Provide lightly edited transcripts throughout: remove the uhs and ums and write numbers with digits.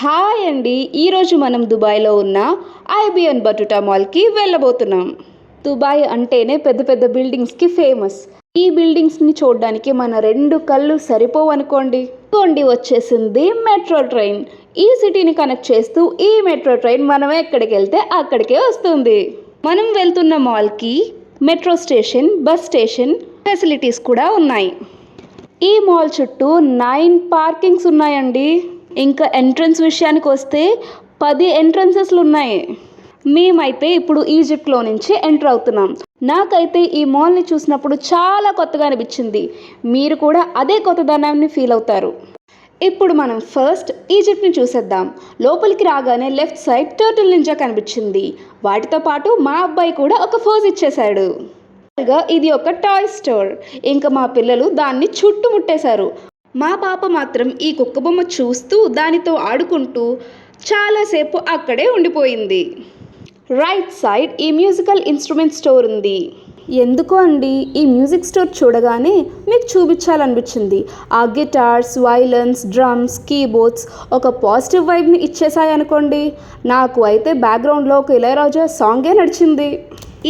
Hi అండి, ఈరోజు మనం దుబాయ్లో ఉన్న ఐబిఎన్ బటుటా మాల్కి వెళ్ళబోతున్నాం. దుబాయ్ అంటేనే పెద్ద పెద్ద బిల్డింగ్స్కి ఫేమస్. ఈ బిల్డింగ్స్ని చూడడానికి మన రెండు కళ్ళు సరిపోవనుకోండి. వచ్చేసింది మెట్రో ట్రైన్. ఈ సిటీని కనెక్ట్ చేస్తూ ఈ మెట్రో ట్రైన్ మనం ఎక్కడికి వెళ్తే అక్కడికే వస్తుంది. మనం వెళ్తున్న మాల్కి metro station, bus station facilities కూడా ఉన్నాయి. ఈ మాల్ చుట్టూ 9 పార్కింగ్స్ ఉన్నాయండి. ఇంకా ఎంట్రన్స్ విషయానికి వస్తే 10 ఎంట్రన్సెస్లు ఉన్నాయి. మేమైతే ఇప్పుడు ఈజిప్ట్లో నుంచి ఎంటర్ అవుతున్నాం. నాకైతే ఈ మాల్ని చూసినప్పుడు చాలా కొత్తగా అనిపించింది. మీరు కూడా అదే కొత్తదనాన్ని ఫీల్ అవుతారు. ఇప్పుడు మనం ఫస్ట్ ఈజిప్ట్ని చూసేద్దాం. లోపలికి రాగానే లెఫ్ట్ సైడ్ టర్టిల్ నింజా కనిపించింది. వాటితో పాటు మా అబ్బాయి కూడా ఒక ఫోజ్ ఇచ్చేశాడు. ఇది ఒక టాయ్ స్టోర్. ఇంకా మా పిల్లలు దాన్ని చుట్టుముట్టేశారు. మా పాప మాత్రం ఈ కుక్క బొమ్మ చూస్తూ దానితో ఆడుకుంటూ చాలాసేపు అక్కడే ఉండిపోయింది. రైట్ సైడ్ ఈ మ్యూజికల్ ఇన్స్ట్రుమెంట్ స్టోర్ ఉంది. ఎందుకో అండి, ఈ మ్యూజిక్ స్టోర్ చూడగానే మీకు చూపించాలనిపించింది. ఆ గిటార్స్, వైలన్స్, డ్రమ్స్, కీబోర్డ్స్ ఒక పాజిటివ్ వైబ్ని ఇచ్చేసాయి అనుకోండి. నాకు అయితే బ్యాక్గ్రౌండ్లో ఒక ఇళయరాజా సాంగే నడిచింది.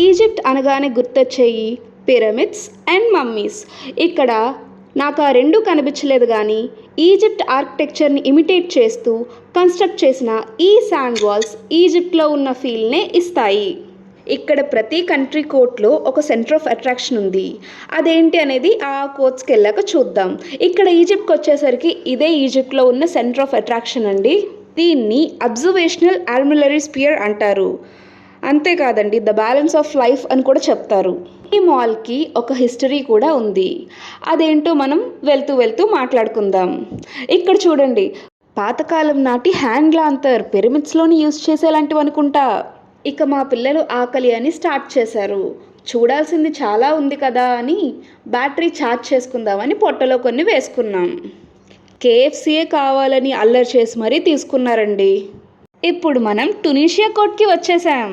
ఈజిప్ట్ అనగానే గుర్తొచ్చేయి పిరమిడ్స్ అండ్ మమ్మీస్. ఇక్కడ నాకు ఆ రెండు కనిపించలేదు, కానీ ఈజిప్ట్ ఆర్కిటెక్చర్ని ఇమిటేట్ చేస్తూ కన్స్ట్రక్ట్ చేసిన ఈ శాండ్ వాల్స్ ఈజిప్ట్లో ఉన్న ఫీల్నే ఇస్తాయి. ఇక్కడ ప్రతి కంట్రీ కోర్ట్లో ఒక సెంటర్ ఆఫ్ అట్రాక్షన్ ఉంది. అదేంటి అనేది ఆ కోర్ట్స్కి వెళ్ళాక చూద్దాం. ఇక్కడ ఈజిప్ట్కి వచ్చేసరికి ఇదే ఈజిప్ట్లో ఉన్న సెంటర్ ఆఫ్ అట్రాక్షన్ అండి. దీన్ని అబ్జర్వేషనల్ ఆర్మిలరీ స్పియర్ అంటారు. అంతేకాదండి, ద బ్యాలెన్స్ ఆఫ్ లైఫ్ అని కూడా చెప్తారు. ఈ మాల్కి ఒక హిస్టరీ కూడా ఉంది. అదేంటో మనం వెళ్తూ మాట్లాడుకుందాం. ఇక్కడ చూడండి, పాతకాలం నాటి హ్యాండ్ లాంతర్ పిరమిడ్స్లోని యూజ్ చేసేలాంటివి అనుకుంటా. ఇక మా పిల్లలు ఆకలి అని స్టార్ట్ చేశారు. చూడాల్సింది చాలా ఉంది కదా అని బ్యాటరీ ఛార్జ్ చేసుకుందామని పొట్టలో కొన్ని వేసుకున్నాం. కేఎఫ్సీయే కావాలని అల్లరి చేసి మరీ తీసుకున్నారండి. ఇప్పుడు మనం టునీషియా కోర్ట్కి వచ్చేసాం.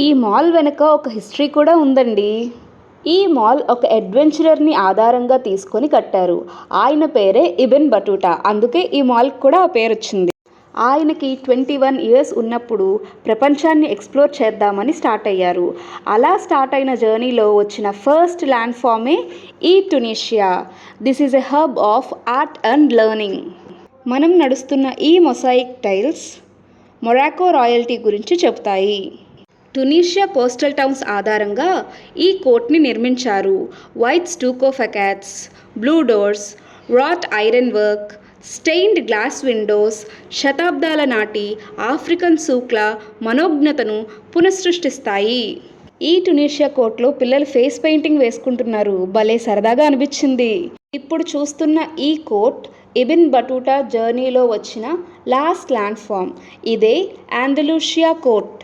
ఈ మాల్ వెనుక ఒక హిస్టరీ కూడా ఉందండి. ఈ మాల్ ఒక అడ్వెంచరర్ని ఆధారంగా తీసుకొని కట్టారు. ఆయన పేరే ఇబెన్ బటూటా. అందుకే ఈ మాల్కి కూడా ఆ పేరు వచ్చింది. ఆయనకి 21 ఇయర్స్ ఉన్నప్పుడు ప్రపంచాన్ని ఎక్స్ప్లోర్ చేద్దామని స్టార్ట్ అయ్యారు. అలా స్టార్ట్ అయిన జర్నీలో వచ్చిన ఫస్ట్ ల్యాండ్ ఫామే ఈ Tunisia. This is a hub of art and learning. మనం నడుస్తున్న ఈ మొసాయిక్ టైల్స్ మొరాకో రాయల్టీ గురించి చెప్తాయి. టునీషియా కోస్టల్ టౌన్స్ ఆధారంగా ఈ కోర్ట్ని నిర్మించారు. White stucco facades, blue doors, wrought iron work, stained glass windows శతాబ్దాల నాటి ఆఫ్రికన్ సూక్ల మనోజ్ఞతను పునఃసృష్టిస్తాయి. ఈ టునీషియా కోర్ట్లో పిల్లలు ఫేస్ పెయింటింగ్ వేసుకుంటున్నారు. భలే సరదాగా అనిపించింది. ఇప్పుడు చూస్తున్న ఈ కోర్ట్ ఇబెన్ బటూటా జర్నీలో వచ్చిన లాస్ట్ ల్యాండ్ ఫామ్. ఇదే ఆండలూషియా కోర్ట్.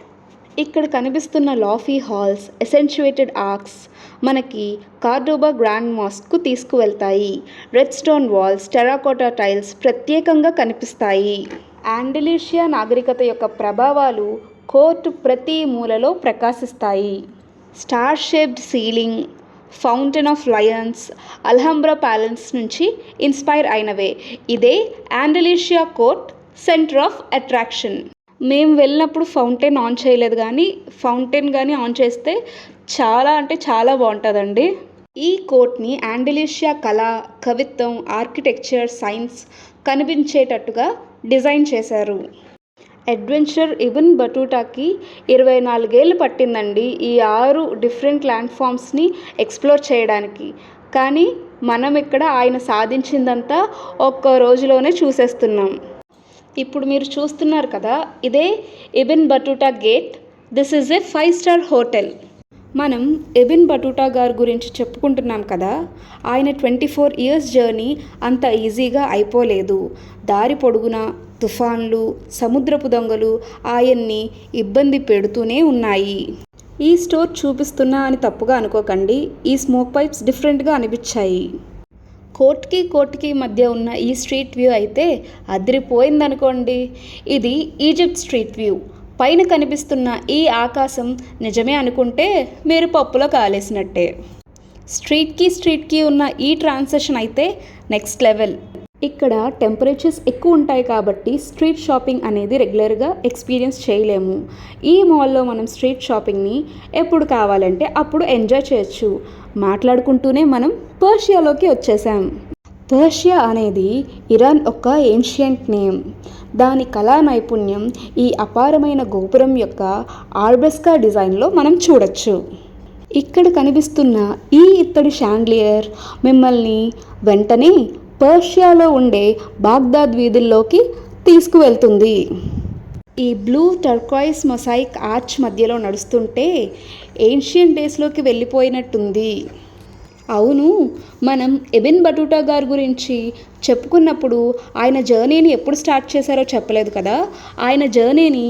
ఇక్కడ కనిపిస్తున్న లాఫీ హాల్స్, ఎసెన్షుయేటెడ్ ఆర్క్స్ మనకి కార్డోబా గ్రాండ్ మాస్క్కు తీసుకువెళ్తాయి. Red stone walls, terracotta tiles ప్రత్యేకంగా కనిపిస్తాయి. ఆండలూషియా నాగరికత యొక్క ప్రభావాలు కోర్టు ప్రతి మూలలో ప్రకాశిస్తాయి. Star shaped ceiling, fountain of lions, Alhambra palace నుంచి ఇన్స్పైర్ అయినవే. ఇదే Andalusia court centre of attraction. మేము వెళ్ళినప్పుడు ఫౌంటైన్ ఆన్ చేయలేదు, కానీ ఫౌంటైన్ కానీ ఆన్ చేస్తే చాలా అంటే చాలా బాగుంటుందండి. ఈ కోర్ట్ని ఆండలూషియా కళ, కవిత్వం, ఆర్కిటెక్చర్, సైన్స్ కనిపించేటట్టుగా డిజైన్ చేశారు. అడ్వెంచర్ ఇబెన్ బటూటాకి 24 ఏళ్ళు పట్టిందండి ఈ 6 డిఫరెంట్ ల్యాండ్ ఫామ్స్ని ఎక్స్ప్లోర్ చేయడానికి. కానీ మనం ఇక్కడ ఆయన సాధించిందంతా ఒక్క రోజులోనే చూసేస్తున్నాం. ఇప్పుడు మీరు చూస్తున్నారు కదా, ఇదే Ibn Battuta gate. This is a 5-స్టార్ హోటల్. మనం ఇబెన్ బటూటా గారి గురించి చెప్పుకుంటున్నాం కదా, ఆయన 24 ఇయర్స్ జర్నీ అంత ఈజీగా అయిపోలేదు. దారి పొడుగునా తుఫాన్లు, సముద్రపు దొంగలు ఆయన్ని ఇబ్బంది పెడుతూనే ఉన్నాయి. ఈ స్టోర్ చూపిస్తున్నా అని తప్పుగా అనుకోకండి, ఈ స్మోక్ పైప్స్ డిఫరెంట్గా అనిపించాయి. కోర్ట్కి మధ్య ఉన్న ఈ స్ట్రీట్ వ్యూ అయితే అదిరిపోయిందనుకోండి. ఇది ఈజిప్ట్ స్ట్రీట్ వ్యూ. పైన కనిపిస్తున్న ఈ ఆకాశం నిజమే అనుకుంటే మీరు పప్పులో కాలేసినట్టే. స్ట్రీట్కి ఉన్న ఈ ట్రాన్సిషన్ అయితే నెక్స్ట్ లెవెల్. ఇక్కడ టెంపరేచర్స్ ఎక్కువ ఉంటాయి కాబట్టి స్ట్రీట్ షాపింగ్ అనేది రెగ్యులర్గా ఎక్స్పీరియన్స్ చేయలేము. ఈ మాల్లో మనం స్ట్రీట్ షాపింగ్ని ఎప్పుడు కావాలంటే అప్పుడు ఎంజాయ్ చేయొచ్చు. మాట్లాడుకుంటూనే మనం పర్షియాలోకి వచ్చేసాం. పర్షియా అనేది ఇరాన్ ఒక ఏన్షియంట్ నేమ్. దాని కళా నైపుణ్యం ఈ అపారమైన గోపురం యొక్క ఆర్బెస్కా డిజైన్లో మనం చూడొచ్చు. ఇక్కడ కనిపిస్తున్న ఈ ఇత్తడి షాండ్లియర్ మిమ్మల్ని వెంటనే పర్షియాలో ఉండే బాగ్దాద్ వీధుల్లోకి తీసుకువెళ్తుంది. ఈ బ్లూ టర్కాయిస్ మొసాయిక్ ఆర్చ్ మధ్యలో నడుస్తుంటే ఏన్షియన్ డేస్లోకి వెళ్ళిపోయినట్టుంది. అవును, మనం ఇబిన్ బటూటా గారి గురించి చెప్పుకున్నప్పుడు ఆయన జర్నీని ఎప్పుడు స్టార్ట్ చేశారో చెప్పలేదు కదా. ఆయన జర్నీని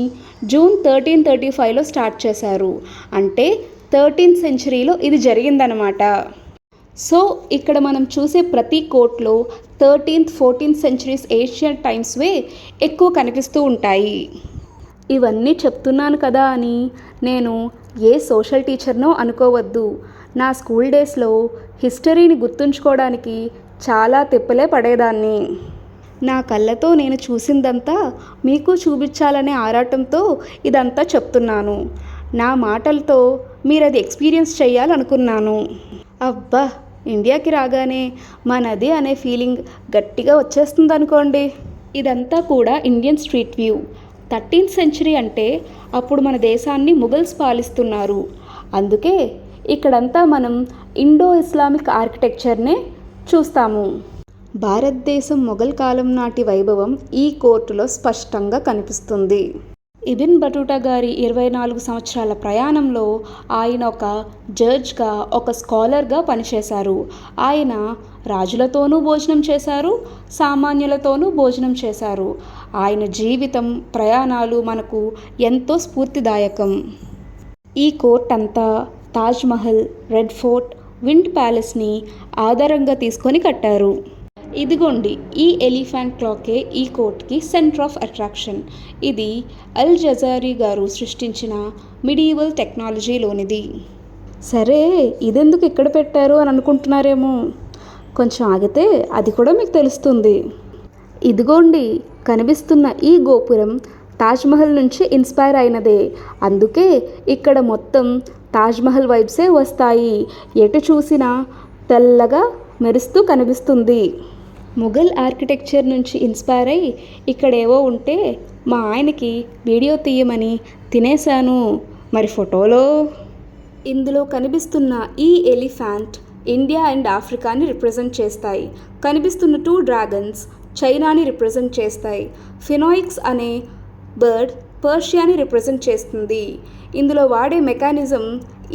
జూన్ 1335లో స్టార్ట్ చేశారు. అంటే 13th సెంచరీలో ఇది జరిగిందనమాట. సో ఇక్కడ మనం చూసే ప్రతి కోట్లో 13th, 14th సెంచరీస్ ఏషియన్ టైమ్స్వే ఎక్కువ కనిపిస్తూ ఉంటాయి. ఇవన్నీ చెప్తున్నాను కదా అని నేను ఏ సోషల్ టీచర్నో అనుకోవద్దు. నా స్కూల్ డేస్లో హిస్టరీని గుర్తుంచుకోవడానికి చాలా తిప్పలే పడేదాన్ని. నా కళ్ళతో నేను చూసిందంతా మీకు చూపించాలనే ఆరాటంతో ఇదంతా చెప్తున్నాను. నా మాటలతో మీరు అది ఎక్స్పీరియన్స్ చేయాలనుకున్నాను. అబ్బా, ఇండియాకి రాగానే మనది అనే ఫీలింగ్ గట్టిగా వచ్చేస్తుంది అనుకోండి. ఇదంతా కూడా Indian street view. 13th century అంటే అప్పుడు మన దేశాన్ని ముఘల్స్ పాలిస్తున్నారు. అందుకే ఇక్కడంతా మనం ఇండో ఇస్లామిక్ ఆర్కిటెక్చర్నే చూస్తాము. భారతదేశం మొఘల్ కాలం నాటి వైభవం ఈ కోర్టులో స్పష్టంగా కనిపిస్తుంది. ఇబిన్ బటూటా గారి 24 సంవత్సరాల ప్రయాణంలో ఆయన ఒక జడ్జ్గా, ఒక స్కాలర్గా పనిచేశారు. ఆయన రాజులతోనూ భోజనం చేశారు, సామాన్యులతోనూ భోజనం చేశారు. ఆయన జీవితం, ప్రయాణాలు మనకు ఎంతో స్ఫూర్తిదాయకం. ఈ కోర్ట్ అంతా తాజ్మహల్, రెడ్ ఫోర్ట్, విండ్ ప్యాలెస్ని ఆధారంగా తీసుకొని కట్టారు. ఇదిగోండి, ఈ ఎలిఫెంట్ క్లాకే ఈ కోర్ట్కి సెంటర్ ఆఫ్ అట్రాక్షన్. ఇది అల్ జజారీ గారు సృష్టించిన మిడీవల్ టెక్నాలజీలోనిది. సరే, ఇదెందుకు ఇక్కడ పెట్టారు అని అనుకుంటున్నారేమో. కొంచెం ఆగితే అది కూడా మీకు తెలుస్తుంది. ఇదిగోండి, కనిపిస్తున్న ఈ గోపురం తాజ్మహల్ నుంచి ఇన్స్పైర్ అయినదే. అందుకే ఇక్కడ మొత్తం తాజ్మహల్ వైబ్సే వస్తాయి. ఎటు చూసినా తెల్లగా మెరుస్తూ కనిపిస్తుంది. ముఘల్ ఆర్కిటెక్చర్ నుంచి ఇన్స్పైర్ అయ్యి ఇక్కడేవో ఉంటే మా ఆయనకి వీడియో తీయమని తినేశాను. మరి ఫోటోలో ఇందులో కనిపిస్తున్న ఈ ఎలిఫెంట్ ఇండియా అండ్ ఆఫ్రికాని రిప్రజెంట్ చేస్తాయి. కనిపిస్తున్న 2 డ్రాగన్స్ చైనాని రిప్రజెంట్ చేస్తాయి. ఫినాయిక్స్ అనే బర్డ్ పర్షియాని రిప్రజెంట్ చేస్తుంది. ఇందులో వాడే మెకానిజం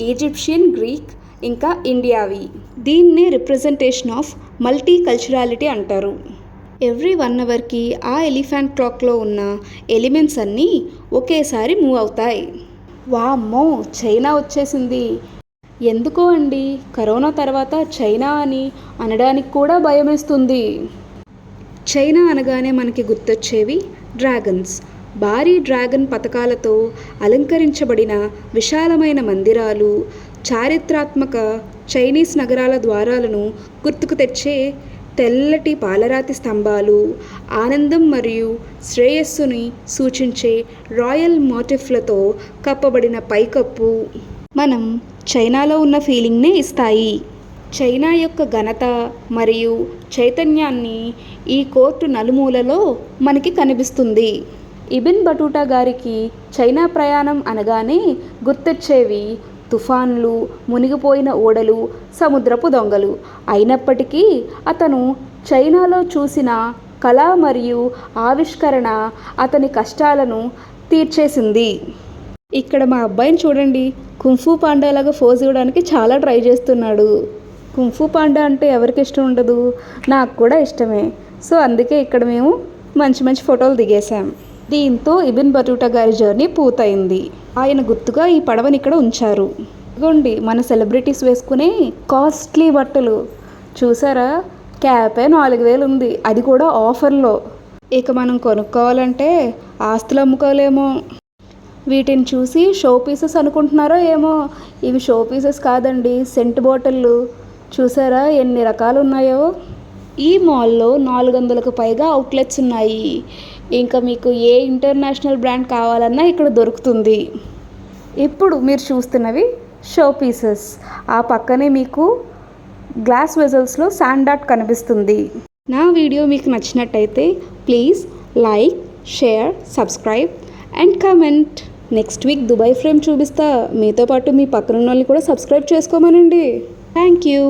ఈజిప్షియన్, గ్రీక్ ఇంకా ఇండియావి. దీన్నే రిప్రజెంటేషన్ ఆఫ్ మల్టీ కల్చరాలిటీ అంటారు. ఎవ్రీ 1 అవర్కి ఆ ఎలిఫెంట్ క్లాక్లో ఉన్న ఎలిమెంట్స్ అన్నీ ఒకేసారి మూవ్ అవుతాయి. వామ్మో, చైనా వచ్చేసింది. ఎందుకో అండి, కరోనా తర్వాత చైనా అని అనడానికి కూడా భయమేస్తుంది. చైనా అనగానే మనకి గుర్తొచ్చేవి డ్రాగన్స్. భారీ డ్రాగన్ పతకాలతో అలంకరించబడిన విశాలమైన మందిరాలు, చారిత్రాత్మక చైనీస్ నగరాల ద్వారాలను గుర్తుకు తెచ్చే తెల్లటి పాలరాతి స్తంభాలు, ఆనందం మరియు శ్రేయస్సుని సూచించే రాయల్ మోటిఫ్లతో కప్పబడిన పైకప్పు మనం చైనాలో ఉన్న ఫీలింగ్నే ఇస్తాయి. చైనా యొక్క ఘనత మరియు చైతన్యాన్ని ఈ కోర్టు నలుమూలలో మనకి కనిపిస్తుంది. ఇబిన్ బటూటా గారికి చైనా ప్రయాణం అనగానే గుర్తొచ్చేవి తుఫాన్లు, మునిగిపోయిన ఓడలు, సముద్రపు దొంగలు. అయినప్పటికీ అతను చైనాలో చూసిన కళ మరియు ఆవిష్కరణ అతని కష్టాలను తీర్చేసింది. ఇక్కడ మా అబ్బాయిని చూడండి, కుంఫు పాండాలాగా ఫోజ్ ఇవ్వడానికి చాలా ట్రై చేస్తున్నాడు. కుంఫు పాండా అంటే ఎవరికి ఇష్టం ఉండదు, నాకు కూడా ఇష్టమే. సో అందుకే ఇక్కడ మేము మంచి మంచి ఫోటోలు దిగేసాం. దీంతో ఇబిన్ బటూటా గారి జర్నీ పూర్తయింది. ఆయన గుర్తుగా ఈ పడవని ఇక్కడ ఉంచారు. ఇదిగోండి మన సెలబ్రిటీస్ వేసుకునే కాస్ట్లీ బట్టలు చూసారా, క్యాపే 4000 ఉంది, అది కూడా ఆఫర్లో. ఇక మనం కొనుక్కోవాలంటే ఆస్తులు అమ్ముకోలేమో. వీటిని చూసి షో పీసెస్ అనుకుంటున్నారో ఏమో, ఇవి షో పీసెస్ కాదండి, సెంట్ బాటిళ్ళు. చూసారా ఎన్ని రకాలు ఉన్నాయో. ఈ మాల్లో 400కు పైగా అవుట్లెట్స్ ఉన్నాయి. ఇంకా మీకు ఏ ఇంటర్నేషనల్ బ్రాండ్ కావాలన్నా ఇక్కడ దొరుకుతుంది. ఇప్పుడు మీరు చూస్తున్నవి షో పీసెస్. ఆ పక్కనే మీకు గ్లాస్ వెజల్స్లో శాండ్ ఆర్ట్ కనిపిస్తుంది. నా వీడియో మీకు నచ్చినట్టయితే please like, share, subscribe and comment. Next week Dubai frame చూపిస్తా. మీతో పాటు మీ పక్కన వాళ్ళని కూడా సబ్స్క్రైబ్ చేసుకోమనండి. Thank you.